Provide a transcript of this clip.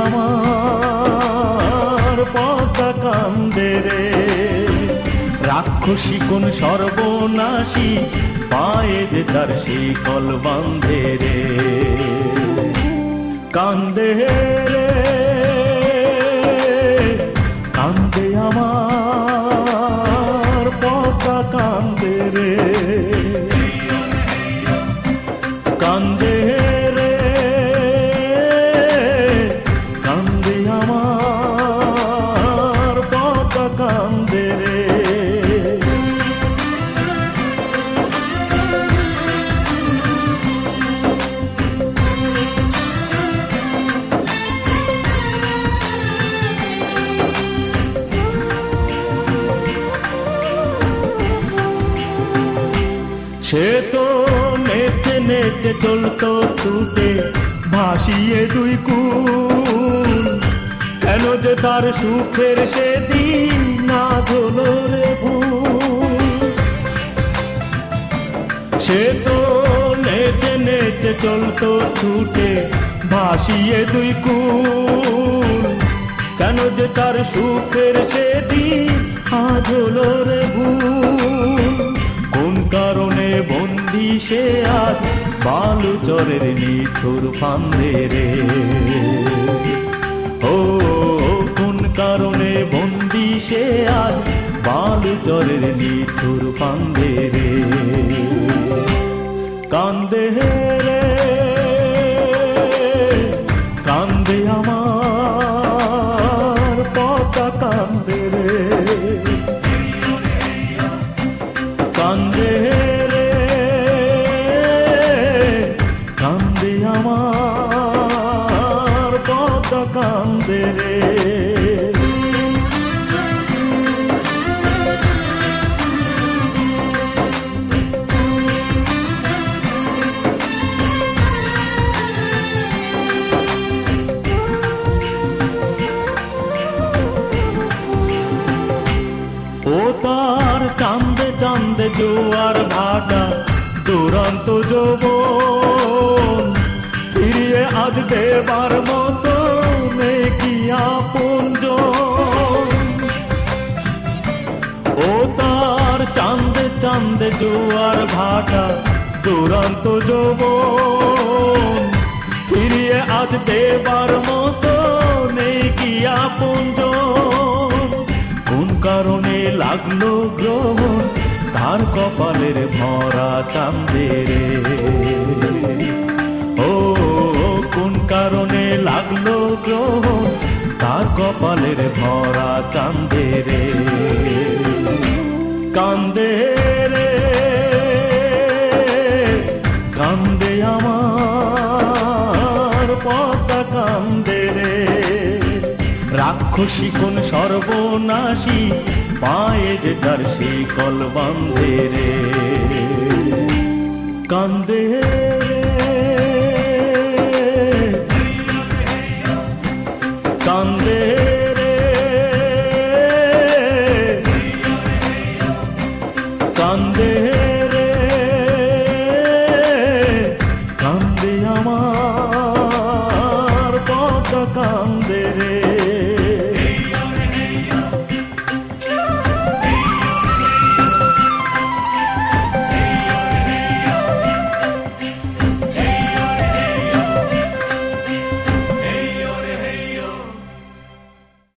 আমার পদ্মা কান্দে রে। রাক্ষসী কোন সর্বনাশী পায়ে যে তার শিকল বাঁধে রে। কান্দে রে কান্দে আমার পদ্মা কান্দে রে। কান্দে রে কান্দে আমার পদ্মা কান্দে রে। সে তো নেচে নেচে চলতো ছুটে ভাসিয়ে দুই কুল, কেন যে তার সুখের সেদিন না হলো রে ভুল। সে তো নেচে নেচে চলতো ছুটে ভাসিয়ে দুই কুল, কেন যে তার সুখের সেদিন আজ হলো রে ভুল। কোন কারণে বন্দী সে আজ বালুচরের নিঠুর ফান্দে রে। ও কোন কারণে বন্দী সে আজ বালুচরের নিঠুর ফান্দে রে। কান্দে রে কান্দে আমার পদ্মা কান্দে রে। কান্দে রে কান্দে আমার পদ্মা কান্দে রে। ও তার চাঁদে চাঁদে জোয়ার ভাটা দুরন্ত যৌবন, ফিরিয়ে আজ দেবার মতো নেই কি আপনজন। ও তার চাঁদে চাঁদে জোয়ার ভাটা দুরন্ত যৌবন, ফিরিয়ে আজ দেবার মতো নেই কি আপনজন। কোন কারণে লাগলো গ্রহণ তার কপালের ভরা চাঁদে রে। ও কোন কারণে লাগলো গ্রহণ তার কপালের ভরা চাঁদে রে। কান্দে রে কান্দে আমার পদ্মা কান্দে রে। রাক্ষসী কোন সর্বনাশী পায়ে যে তার শিকল বাঁধে রে। কান্দে